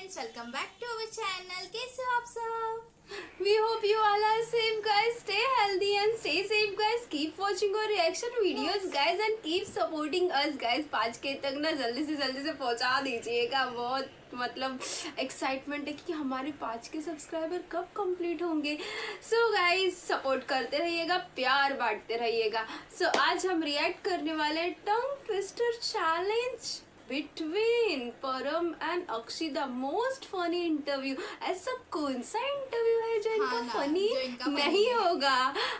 friends, welcome back to our channel. कैसे हो आप सब? We hope you all are safe, guys. Stay healthy and stay safe, guys. Keep watching our reaction videos, guys, and keep supporting us, guys. 5K तक ना जल्दी से पहुंचा दीजिएगा. बहुत मतलब एक्साइटमेंट है कि हमारे 5K सब्सक्राइबर कब कंप्लीट होंगे. सो गाइज सपोर्ट करते रहिएगा, प्यार बांटते रहिएगा. सो आज हम रिएक्ट करने वाले हैं टंग ट्विस्टर चैलेंज बिटवीन परम and Akshita. Most funny interview. ऐसा कौन सा इंटरव्यू है जो इनका फनी नहीं होगा?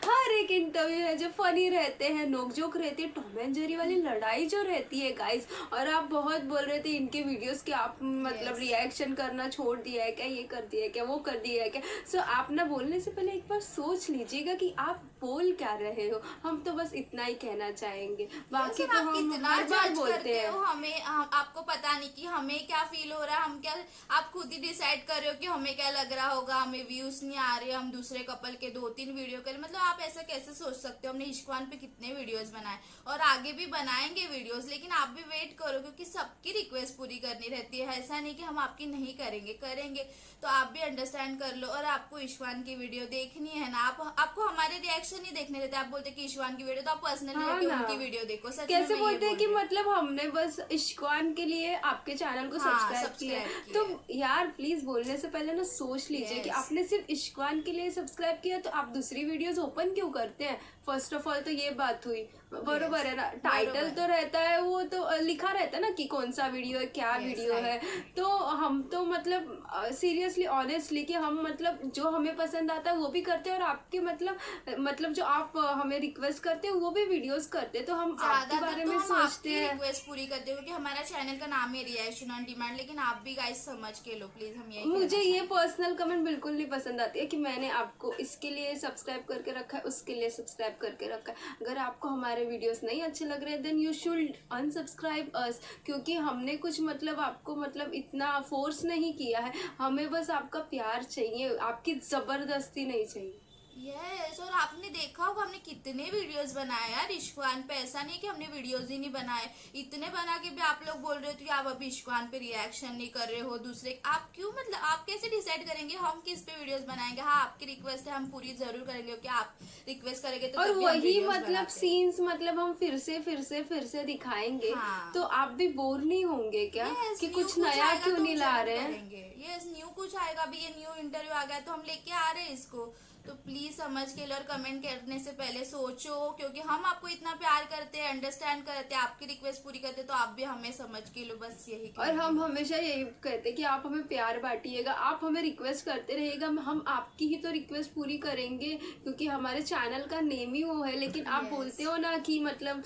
हर एक इंटरव्यू है जो फनी रहते हैं, नोकझोंक रहती है, टॉम एंड जेरी वाली लड़ाई जो रहती है गाइस. और आप बहुत बोल रहे थे इनके वीडियोस के आप मतलब रिएक्शन करना छोड़ दिया है क्या, ये कर दिया है क्या, वो कर दिया है क्या. सो आप ना बोलने से पहले एक बार सोच लीजिएगा कि आप बोल क्या रहे हो. हम तो बस इतना ही कहना चाहेंगे, बाकी तो हम हर बार बोलते हैं. हमें आपको पता नहीं कि हमें क्या फील हो रहा है. हम क्या, आप खुद ही डिसाइड कर रहे हो कि हमें क्या लग रहा होगा. हमें व्यूज नहीं आ रहे, हम दूसरे कपल के 2-3 वीडियो कर, मतलब आप ऐसा कैसे सोच सकते हो. हमने इश्कवान पे कितने वीडियोस बनाए और आगे भी बनाएंगे वीडियोस, लेकिन आप भी वेट करो क्योंकि सबकी रिक्वेस्ट पूरी करनी रहती है. ऐसा नहीं कि हम आपकी नहीं करेंगे तो आप भी अंडरस्टैंड कर लो. और आपको इश्कवान की वीडियो देखनी है ना, आपको हमारे रिएक्शन नहीं देखने देते. आप बोलते कि इश्कवान की वीडियो तो आप पर्सनली जाके उनकी वीडियो देखो. सच कैसे बोलते हैं कि मतलब हमने बस इश्कवान के लिए आपके चैनल को सब्सक्राइब किया. तो यार प्लीज बोलने से पहले ना सोच लीजिए कि आपने सिर्फ इश्कवान के लिए सब्सक्राइब किया तो आप दूसरी वीडियोस ओपन क्यों करते हैं. फर्स्ट ऑफ ऑल तो ये बात हुई. बरोबर है ना. टाइटल तो रहता है, वो तो लिखा रहता है ना कि कौन सा वीडियो है, क्या वीडियो है. तो हम तो मतलब सीरियसली ऑनेस्टली कि हम मतलब जो हमें पसंद आता है वो भी करते हैं और आपके मतलब जो आप हमें रिक्वेस्ट करते हैं वो भी वीडियोस करते हैं. तो हम आपके बारे में सोचते हैं, रिक्वेस्ट पूरी करते हैं क्योंकि हमारा चैनल का नाम है रिएक्शन ऑन डिमांड. लेकिन आप भी गाइस समझ के लो प्लीज. हम यही, मुझे ये पर्सनल कमेंट बिल्कुल नहीं पसंद आती है कि मैंने आपको इसके लिए सब्सक्राइब करके रखा है, उसके लिए सब्सक्राइब करके रखा है. अगर आपको हमारे वीडियोस नहीं अच्छे लग रहे हैं देन यू शुड अनसब्सक्राइब अस. क्योंकि हमने कुछ मतलब आपको मतलब इतना फोर्स नहीं किया है. हमें बस आपका प्यार चाहिए, आपकी जबरदस्ती नहीं चाहिए. यस. और आपने देखा होगा हमने कितने वीडियोस बनाए यार इश्कवान पे. ऐसा नहीं कि हमने वीडियोस ही नहीं बनाए, इतने बना के भी आप लोग बोल रहे हो कि आप अभी इश्कवान पे रिएक्शन नहीं कर रहे हो. दूसरे आप क्यों, मतलब आप कैसे डिसाइड करेंगे हम किस पे वीडियोस बनाएंगे. हाँ आपकी रिक्वेस्ट है, हम पूरी जरूर करेंगे क्योंकि आप रिक्वेस्ट करेंगे तो. और वही मतलब सीन्स मतलब हम फिर से दिखाएंगे. हाँ. तो आप भी बोर नहीं होंगे क्या कि कुछ नया क्यों नहीं ला रहे हैं. यस, न्यू कुछ आएगा. अभी ये न्यू इंटरव्यू आ गया तो हम लेके आ रहे हैं इसको. तो प्लीज समझ के लो और कमेंट करने से पहले सोचो क्योंकि हम आपको इतना प्यार करते हैं, अंडरस्टैंड करते हैं, आपकी रिक्वेस्ट पूरी करते हैं. तो आप भी हमें समझ के लो, बस यही. और हम हमेशा यही कहते हैं कि आप हमें प्यार बांटिएगा, आप हमें रिक्वेस्ट करते रहिएगा. हम आपकी ही तो रिक्वेस्ट पूरी करेंगे क्योंकि हमारे चैनल का नेम ही वो है. लेकिन आप बोलते हो ना कि मतलब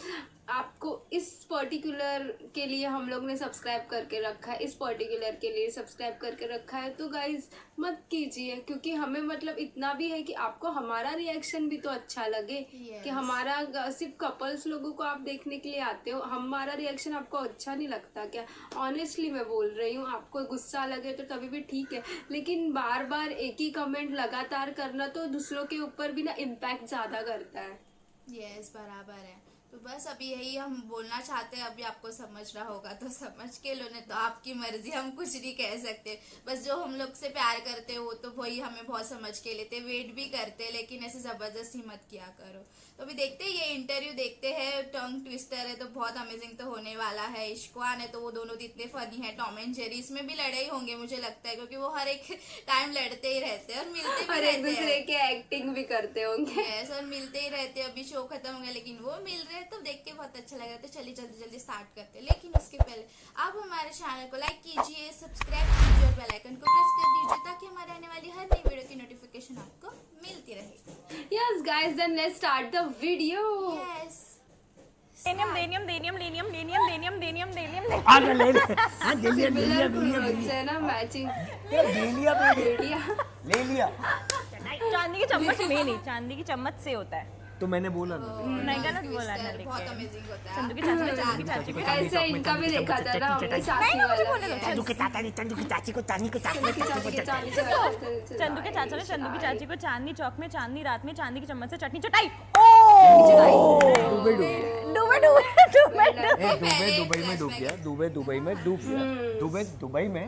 आपको इस पर्टिकुलर के लिए हम लोग ने सब्सक्राइब करके रखा है, इस पर्टिकुलर के लिए सब्सक्राइब करके रखा है. तो गाइज मत कीजिए क्योंकि हमें मतलब इतना भी है कि आपको हमारा रिएक्शन भी तो अच्छा लगे. कि हमारा सिर्फ कपल्स लोगों को आप देखने के लिए आते हो, हमारा रिएक्शन आपको अच्छा नहीं लगता क्या? ऑनेस्टली मैं बोल रही हूँ. आपको गुस्सा लगे तो तभी भी ठीक है, लेकिन बार बार एक ही कमेंट लगातार करना तो दूसरों के ऊपर भी ना इम्पैक्ट ज्यादा करता है. यस, बराबर है. तो बस अभी यही हम बोलना चाहते हैं. अभी आपको समझ रहा होगा तो समझ के लो, नहीं तो आपकी मर्जी, हम कुछ नहीं कह सकते. बस जो हम लोग से प्यार करते हैं वो तो वही हमें बहुत समझ के लेते, वेट भी करते, लेकिन ऐसे जबरदस्ती मत किया करो. तो अभी देखते हैं, ये इंटरव्यू देखते हैं. टंग ट्विस्टर है तो बहुत अमेजिंग तो होने वाला है. इश्कवान है तो वो दोनों इतने फनी है. टॉम एंड जेरी, इसमें भी लड़ाई होंगे मुझे लगता है क्योंकि वो हर एक टाइम लड़ते ही रहते हैं और मिलते भी रहते हैं, दूसरे के एक्टिंग भी करते होंगे. यस, और मिलते ही रहते हैं. अभी शो खत्म हो गया लेकिन वो मिल रहे हैं तो देख के बहुत अच्छा लग रहा है. तो चलिए जल्दी स्टार्ट करते हैं. लेकिन उसके पहले आप हमारे चैनल को लाइक कीजिए, सब्सक्राइब कीजिए और बेल आइकन को प्रेस कर दीजिए ताकि हमारे आने वाली हर नई वीडियो की नोटिफिकेशन आपको मिलती रहे. Yes guys, then let's start the video. Yes. है ना मैचिंग. ले लिया. चांदी की चम्मच में नहीं, चांदी की चम्मच से होता है. तो मैंने बोला ना. नहीं गलत बोला ना. बहुत अमेजिंग होता है. चंदू की चाची को ऐसे इनका भी देखा था ना हमने साथी वाला. चंदू के चाची को चांदी को चंदू के चाचा ने चंदू की चाची को चांदनी चौक में चांदनी रात में चांदी की चम्मच से चटनी चटाई. डूबे दुबई में डूब गया, दुबई में डूब गया, दुबई में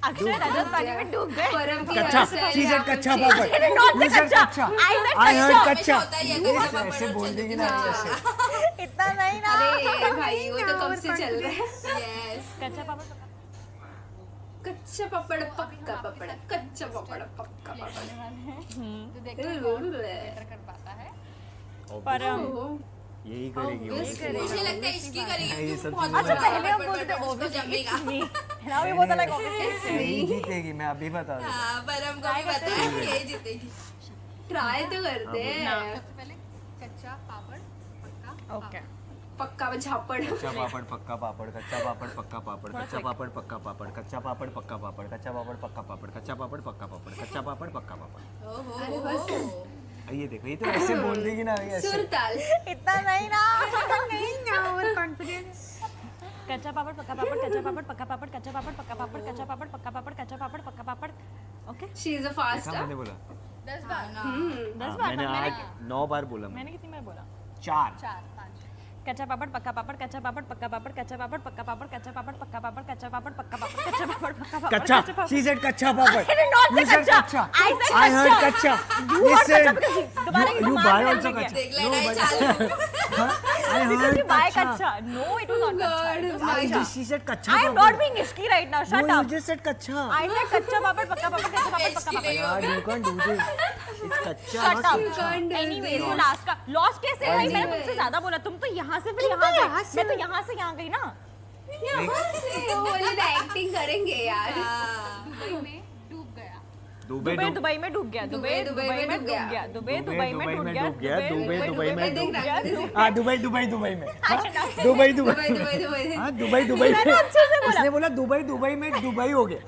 अक्षय रजत पानी में डूब गए। परम की कच्चा, हंस she said कच्चा पापड़। Not You said कच्चा। I said I heard कच्चा। होता ही है कच्चा पापड़ ऐसे और बोल चंदू देगी की ना चाची। ऐसे। इतना नहीं ना। अरे भाई वो तो कब से चल रहा है। Yes. कच्चा पापड़ कच्चा पापड़ पक्का पापड़, कच्चा पापड़ पक्का पापड़। परम यही करेगी वो। मुझे लगता है इसकी करेगी ये तू सब बहुत चीजें अच्छा पहले हम पापड़ बोलते थे बटर उसको obviously जमेगा। it's me। Now we both are like obviously यही जीतेगी, मैं अभी बता दूं। हाँ, परम को भी पता है ये जीतेगी। ट्राई तो करते हैं। ओके। पक्का झापड़। कच्चा पापड़ पक्का पापड़, कच्चा पापड़ पक्का पापड़, कच्चा पापड़ पक्का पापड़, कच्चा पापड़ पक्का पापड़, कच्चा पापड़ पक्का पापड़, कच्चा पापड़ पक्का पापड़, कच्चा पापड़ पक्का पापड़। अरे बस ये देखो, ये तो ऐसे बोल देगी ना, ये ऐसे। सुर ताल। इतना नहीं ना। कच्चा पापड़ पक्का पापड़, कच्चा पापड़ पक्का पापड़, कच्चा पापड़ पक्का पापड़, कच्चा पापड़ पक्का पापड़, कच्चा पापड़ पक्का पापड़। ओके। शी इज अ देखा फास्ट। मैंने बोला। 10 हाँ, बार मैंने आज 9 बार बोला। मैंने कितनी बार बोला? 4। कच्चा पापड़ पक्का पापड़, कच्चा पापड़ पक्का पापड़, कच्चा पापड़ पक्का पापड़, कच्चा पापड़ पक्का पापड़, कच्चा पापड़ पक्का पापड़, कच्चा पापड़ पक्का पापड़, कच्चा, she said कच्चा पापड़। Not You said कच्चा। कच्चा। I said I heard कच्चा। कच्चा। You Listen, heard कच्चा because दोबारा you ये buy मान also लेंगे। कच्चा। देख लड़ाई चालू। I Because heard you buy कच्चा। कच्चा. No, it was not कच्चा. It was I कच्चा. just, she said कच्चा I am papad. not being risky right now. Shut No, you up. just said कच्चा। I said कच्चा पापड़ पक्का पापड़, कच्चा पापड़ पक्का पापड़. यार, you can't do this. It's कच्चा, Shut not up. कच्चा। Anyways, वो last का lost कैसे है भाई? मैंने तुमसे ज्यादा बोला. तुम तो यहाँ से फिर यहाँ गई. मैं तो यहाँ से यहाँ गई ना. वो बोले ना एक्टिंग करेंगे यार। दुबई दुबई में डूब गया. दुबई में डूब गया. दुबई में डूब गया. दुबई में देख डूब रहा गया। है। हाँ, दुबई में। हाँ, दुबई में। हाँ, दुबई में। अच्छे से बोला. इसने बोला दुबई में दुबई हो गया।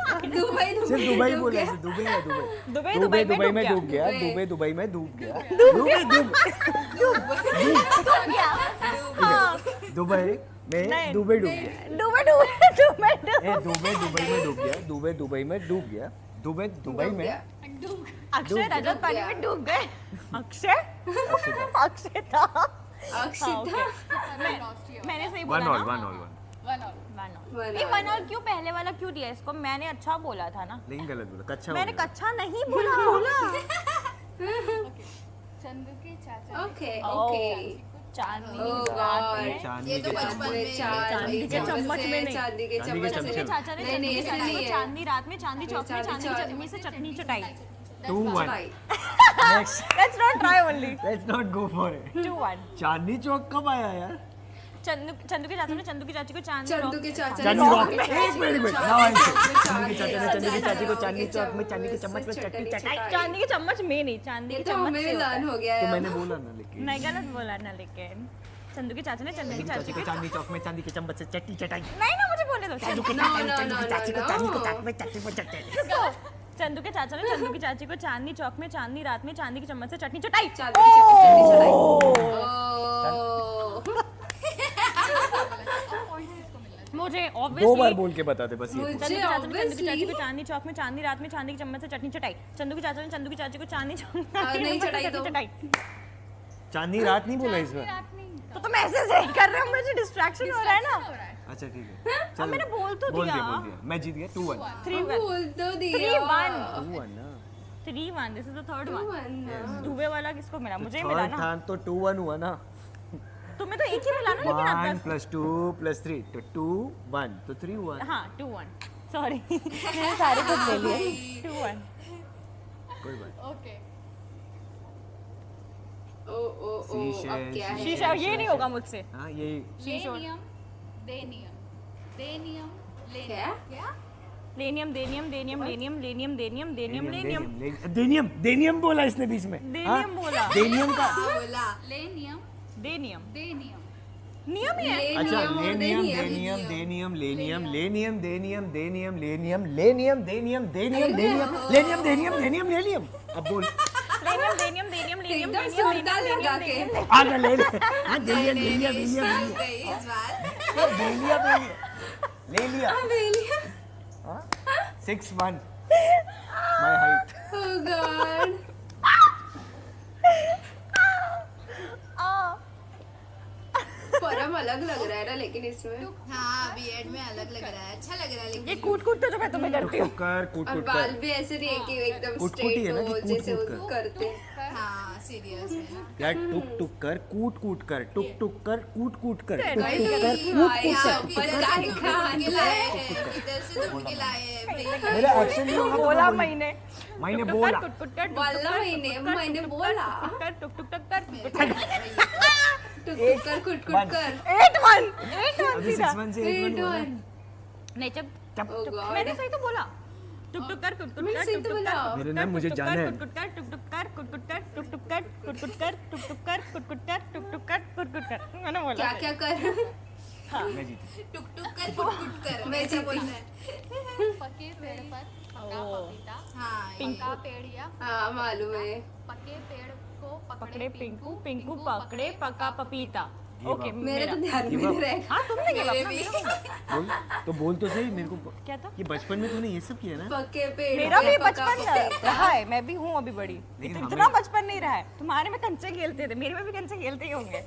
दुबई सिर्फ दुबई बोला, सिर्फ दुबई है दुबई। दुबई में दुबई में डूब डूब गया। दुबई में डूब गया। दुबई में नहीं। दुबई डूब गया। दुबई दुबई में डूब गया। दुबई में डूब गया। दुबई में अक्षय रजत पानी में डूब गए. अक्षय था. अक्षिता। मैंने सही 1 बोला ऑल ना. 1 ऑल 1। ये 1 ऑल क्यों? पहले वाला क्यों दिया इसको? मैंने अच्छा बोला था ना. लेकिन गलत बोला, कच्चा मैंने बोला। कच्चा नहीं बोला. Okay okay. चांदनी Oh की रात God. में चांदनी ये तो के बचपन चम्मच। में चांदी के चम्मच में नहीं. चांदी के चांदी के चम्मच चमचे से। में। चाचा ने नहीं, नहीं, चटनी ऐसा चटाई. नहीं है। चांदी रात में चांदी चौक में चांदी की चटनी से चटनी चटाई. 2-1। भाई। Next. Let's not try only. Let's not go for it. 2-1. Chandni Chowk कब आया यार? चंदू के चाचा ने चंदू की चाची को चांदी चंदू के चाचा चांदनी ने- रॉक। एक minute. Now I say. Chandu के चाचा ने चंदू की चाची को चांदनी चौक में चांदी के चम्मच में चटनी चटाई। चांदी के चम्मच में नहीं, चांदी ये के तो चम्मच हमें से होता लर्न है. हो गया तो है। मैंने बोला ना, लेकिन नहीं, गलत बोला ना. लेकिन चंदू के चाचा ने चंदू की चाची चाची को को चांदनी चौक में चांदी के चम्मच से चटनी चटाई। नहीं ना, मुझे बोलने दो. चाचू के No, चाचा ने no, चंदू no, की चाची को no, चांदी को no. चाक में चटनी में चटाई। चंदू के चाचा ने चंदू की चाची को चांदनी चौक में चांदनी रात में चांदी की चम्मच से चटनी चटाई. चांदी की चटनी चढ़ाई। ओह। मुझे 2 बार ऑब्वियसली बोल के बता दे बस ये। मुझे चंदू के चाचा ने चंदू की चाची obviously- को चांदनी चौक में चांदी रात में चांदी की चम्मच से चटनी चटाई. चंदू के चाचा ने चंदू की चाची को चांदी चौक में चांदी की नहीं चम्मच से चटाई तो। चटनी चटाई. चांदनी रात नहीं बोला इसमें। तो मैं ऐसे सही कर रहा हूँ, मुझे डिस्ट्रैक्शन हो रहा है ना. अच्छा ठीक है। अब मैंने बोल तो बोल दिया. दिया। मैं जीत गया 2-1। 3-1. बोल तो दिया। 3-1. 2-1 ना। 3-1. This is the third one. 2-1 Dubey वाला किसको मिला? मुझे ही मिला थर्ड ना. था तो 2-1 हुआ ना। तुम्हें तो एक ही मिला ना. लेकिन अब 1 तक + 2 + 3 तो 2-1 तो 3-1। हाँ 2-1. सॉरी मैंने सारे कुछ ले लिए. 2-1. कोई बात। ओ ओ ओ शीशे- अब क्या है? शीशा ये नहीं होगा मुझसे. हाँ ये शीशो. क्या? लेनियम देनियम देनियम लेनियम लेनियम देनियम देनियम लेनियम. देनियम बोला इसने बीच में। देनियम बोला. देनियम का बोला देनियम. नियम ही है. अच्छा लेनियम, लेनियम देनियम। देनियम लेनियम लेनियम देनियम देनियम लेनियम लेनियम देनियम देनियम देनियम लेनियम देनियम देनियम लेनियम। अब बोल। लेनियम देनियम देनियम लेनियम एकदम लेनियम सुरताल लगा के। आ जा ले ले। हाँ देनियम लेनियम लेनियम गई इस बार लेनियम ले लिया। Amelia. 6-1 my height. Oh God. परम अलग लग रहा है ना लेकिन इसमें हाँ बीएड में अलग लग रहा है, अच्छा लग रहा है ये लेकिन कूट कूट तो जो मैं तुम्हें करती हूँ। कर कूट और कूट बाल कर भी ऐसे नहीं है कि एकदम कुट-कुटी है ना स्ट्रेट कि हो जैसे कूट-कूट वो कर। करते हैं। हाँ सीरियस में ना। यार टुक टुक कर कूट कूट कर टुक टुक कर कूट कूट कर टुक भाई, टुक कर भाई, यार, ऊपर किधर का से ढूंढ के लाए हैं, किधर से ढूंढ के लाए हैं भाई। मेरा एक्शन नहीं होगा तो बोला मैं मैंने मैंने टुक बोला टुक टुक कर बोला मैंने बोला टुक टुक टुक कर टुक टुक कर कुट कुट कर 8-1 अभी सीधा 6-1 से 8-1 हुआ ना। 8-1 नहीं जब चप Oh God. मैंने सही तो बोला टुक टुक कर टुक टुक मैंने कर सही टुक तो टुक बोला। कर मेरे नाम मुझे जाना है। टुक टुक कर टुक टुक कर टुक टुक कर टुक टुक कर टुक टुक कर टुक टुक कर टुक टुक कर टुक टुक कर टुक टुक कर मैंने बोला क्या क्या कर मैं जीती टुक टुक कर कुट कुट कर मैं ऐसा जीती। बोलना है। पके पेड़ पर पका पपीता हाँ पका पेड़ या हाँ मालूम है पके पेड़ को पकड़े पिंकू पिंकू पकड़े पका पपीता ओके मेरे तो ध्यान भी नहीं रहेगा हाँ तुमने क्या मेरे अपना भी। बोल तो बोल तो सही मेरे को क्या था ये बचपन में तूने ये सब किया ना पके पेड़ मेरा पे भी पका बचपन पपीता। रहा है मैं भी हूँ अभी बड़ी लेकिन इतना हमें- बचपन नहीं रहा है तुम्हारे में कंचे खेलते थे मेरे में भी कंचे खेलते ही होंगे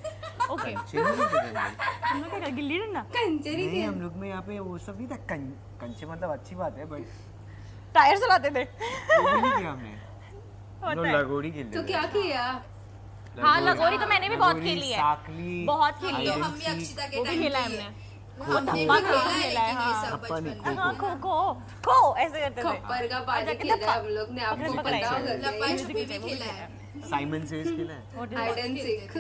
ओके कंचे नहीं खेलते थे हम तुम लोग क्या गिल्ली डंडा कंचरी लोग। नहीं के हम लोग में यहाँ पे वो सब नहीं था कंचे मतलब अच्छी बात है बट टायर चलाते थे वो भी नहीं किया हमने हम लोग होता है। लगोरी खेलते तो थे। क्या किया हाँ, लगोरी तो मैंने भी बहुत लगोरी, खेली है। साकली बहुत खेली हम है। तो हम भी hide and अक्षिता seek, के वो भी टाइम खेला है की हमने हमने भी खो-खो खेला है खेला है, लेकिन ये हाँ। सब अपा नहीं, बचपन में हाँ खो खो खो ऐसे करते थे खप्पर का पानी जाके खेला धक्का। है हम लोग ने आपको पकड़े पता पकड़ाई। होगा लपा क्या? छुपी भी खेला है साइमन सेज खेला है What is hide that? And seek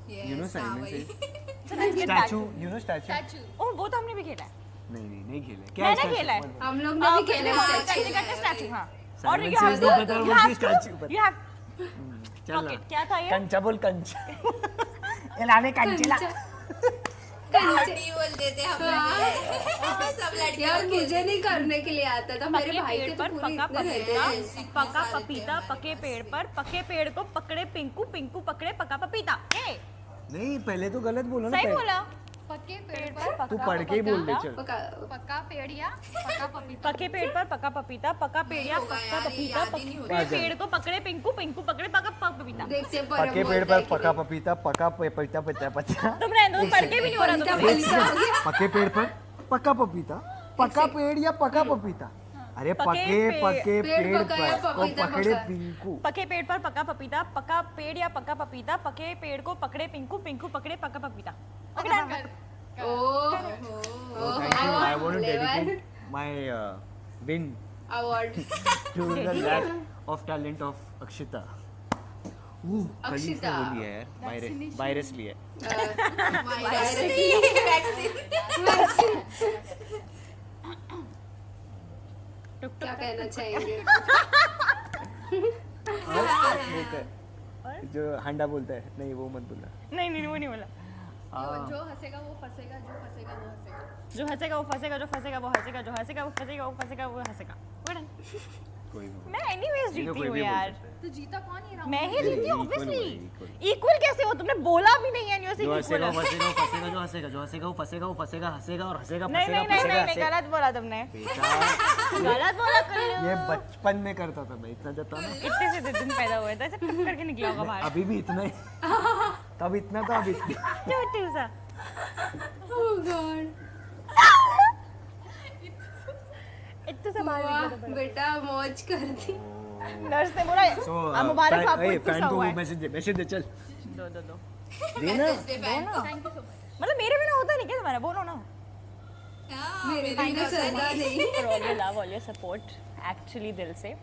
you know Yes, हाँ, साइमन वही। Says So let's get back statue to- you know statue oh वो तो हमने भी खेला है नहीं खेला मैंने statue? खेला है। मतलब हम लोग ने भी खेला हाँ, है कैसे statue। करते स्टैचू हाँ और Simon you have says to नहीं पता, you बोलती have statue to पता। you have चल okay ना क्या था ये कंचा बोल कंचा एलाने कंचेला पार्टी बोलते थे हम लोग सब लड़कियों यार खेलते मुझे नहीं करने के लिए आता था मेरे पके भाई पेड़ के तो पर पूरे पका इतने रहते पपीता थे पका सारे पपीता थे पके पेड़ पर पके पेड़ को पकड़े पिंकू पिंकू पकड़े पका पपीता ए नहीं पहले तो गलत बोलो ना सही पहले। बोला पके पेड़ पेड़ पर पर तू पका पढ़ के ही बोल दे पपीता, चल पका पका पेड़ या पका पपीता पके पेड़ पर पका पपीता पका पेड़ या होगा पका यार, ये पपीता याद ही नहीं होता। पके पेड़ को पकड़े पिंकू पिंकू पकड़े पका पपीता देखते हैं पके पेड़ पर पका पपीता पका पपीता पता पता तुम रहने दो पढ़ के भी नहीं हो रहा पपीता तुमसे पपीता हो गया पके पेड़ पर पका पपीता पका पेड़ या पका पपीता अरे पके पेड़ पकाया, पर को पपीता पकड़े पका। पिंकू पके पेड़ पर पका पपीता पका पेड़ या पका पपीता पके पेड़ को पकड़े पिंकू पिंकू पकड़े पका पपीता okay done oh thank you I want to dedicate my win award to the lack of talent of Akshita कल ही से अक्षिता। बोली है यार वायरस लिए क्या कहना चाहेंगे जो हंडा बोलता है नहीं वो मत बोलना नहीं नहीं वो नहीं बोला जो हंसेगा वो फंसेगा जो फंसेगा वो हंसेगा जो हंसेगा वो फंसेगा जो फंसेगा वो हंसेगा जो हंसेगा वो फंसेगा वो फंसेगा वो हंसेगा We're done. कोई भी मैं एनीवेज ये तो जीती कोई हूँ भी बोल यार सकता है। तो जीता कौन ही रहा मैं ही नहीं, जीती हूँ equal ऑब्वियसली हुआ, इक्वल कैसे हो तुमने बोला भी नहीं है जो हंसेगा वो फंसेगा वो फंसेगा जो हंसेगा जो हंसेगा वो फंसेगा वो फंसेगा हंसेगा और हंसेगा नहीं फंसेगा नहीं नहीं फंसेगा नहीं गलत बोला तुमने बेटा गलत बोला कुल्लू ये बचपन में करता था मैं इतना जाता ना कितने से दिन पैदा हुए थे ऐसे टक करके निकला होगा बाहर अभी भी इतना ही तब इतना था अब इतना छोटू सा ओह गॉड इतने से बाहर वाह निकला था बेटा मौज कर दी नर्स ने बोला सो अब मुबारक हो आपको इतना फैन सा को हुआ है मैसेज दे चल दो दो दो देना मतलब मेरे बिना होता नहीं क्या तुम्हारा बोलो ना मेरे बिना चलता नहीं for all your love all your support actually दिल से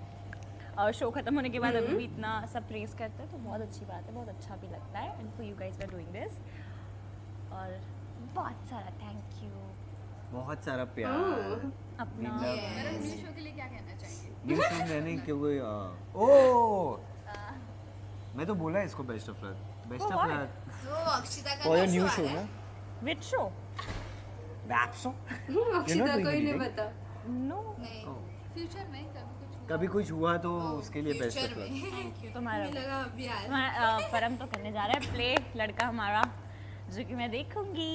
और शो खत्म होने के बाद अभी भी इतना सब प्रेज करते हैं तो बहुत अच्छी बात है बहुत अच्छा भी लगता है and for you guys are doing this और बहुत सारा थैंक यू बहुत सारा प्यार अपना न्यू शो के लिए क्या कहना चाहेंगे न्यू शो मैंने क्यों ओ मैं तो बोला इसको best of luck best of luck तो अक्षिता का फॉर योर नया न्यू show शो आ रहा ना है। Which show rap show Akshita doing कोई नहीं anything? पता नो नहीं फ्यूचर में कभी कुछ हुआ तो उसके लिए बेस्ट फ्यूचर ऑफ में लक थैंक यू तुम्हारा मुझे लगा अभी आ रहा है। तुम्हारा परम तो करने जा रहा है प्ले लड़का हमारा जो कि मैं देखूंगी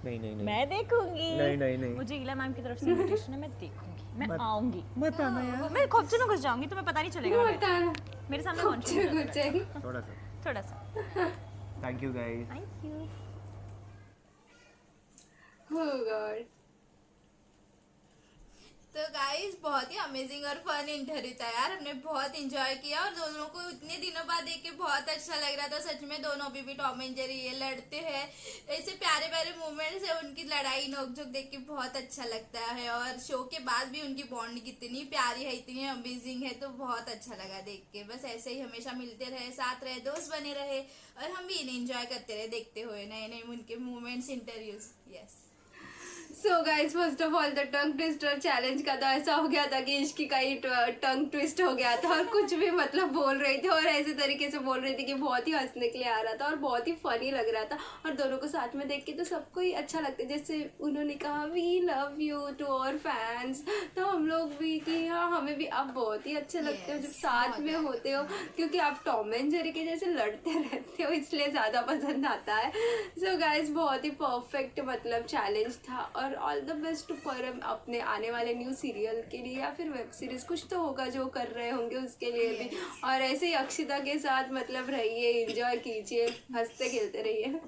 नहीं नहीं नहीं मैं देखूंगी नहीं। मुझे इला मैम की तरफ से इनविटेशन है मैं देखूंगी मैं आऊंगी मत आना यार मैं खोपचे में घुस जाऊंगी तुम्हें पता नहीं चलेगा मैं बताना मेरे सामने कौन कुछ सी कुछ थोड़ा सा थोड़ा सा thank you guys thank you Oh God. तो गाइस बहुत ही अमेजिंग और फन इंटरव्यू था यार, हमने बहुत इंजॉय किया और दोनों को इतने दिनों बाद देख के बहुत अच्छा लग रहा था। सच में दोनों अभी भी टॉम एंड जेरी ये लड़ते हैं, ऐसे प्यारे प्यारे मोमेंट्स है, उनकी लड़ाई नोकझोंक देख के बहुत अच्छा लगता है। और शो के बाद भी उनकी बॉन्ड कितनी प्यारी है, इतनी अमेजिंग है, तो बहुत अच्छा लगा देख के। बस ऐसे ही हमेशा मिलते रहे, साथ रहे, दोस्त बने रहे और हम भी इन्हें इंजॉय करते रहे देखते हुए नए नए उनके movements, interviews. Yes so guys first of all the tongue twister challenge का तो ऐसा हो गया था कि इश्की का ही टंग ट्विस्ट हो गया था और कुछ भी मतलब बोल रही थी और ऐसे तरीके से बोल रही थी कि बहुत ही हंसने के लिए आ रहा था और बहुत ही फनी लग रहा था। और दोनों को साथ में देख के तो सबको ही अच्छा लगता है। जैसे उन्होंने कहा we love you to our fans, तो हम लोग भी कि हाँ हमें भी आप बहुत ही अच्छे लगते हो जब Yes, साथ बहुत में है। होते हो, क्योंकि आप टॉम एंड जेरी के जैसे लड़ते रहते हो इसलिए ज़्यादा पसंद आता है। सो गाइज बहुत ही परफेक्ट मतलब चैलेंज था और ऑल द बेस्ट फॉर अपने आने वाले न्यू सीरियल के लिए या फिर वेब सीरीज कुछ तो होगा जो कर रहे होंगे उसके लिए भी। और ऐसे ही अक्षिता के साथ मतलब रहिए, एंजॉय कीजिए, हंसते खेलते रहिए।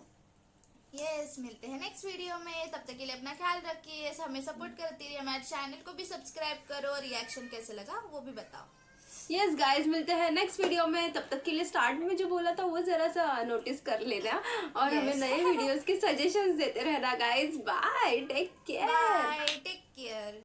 यस मिलते हैं नेक्स्ट वीडियो में, तब तक के लिए अपना ख्याल रखिए, हमें सपोर्ट करती रहिए, हमारे चैनल को भी सब्सक्राइब करो, रिएक्शन कैसे लगा वो भी बताओ। यस गाइज मिलते हैं नेक्स्ट वीडियो में, तब तक के लिए स्टार्ट में जो बोला था वो जरा सा नोटिस कर लेना और हमें Yes. नए वीडियोस के सजेशंस देते रहना guys. Bye, take care. Bye, take care.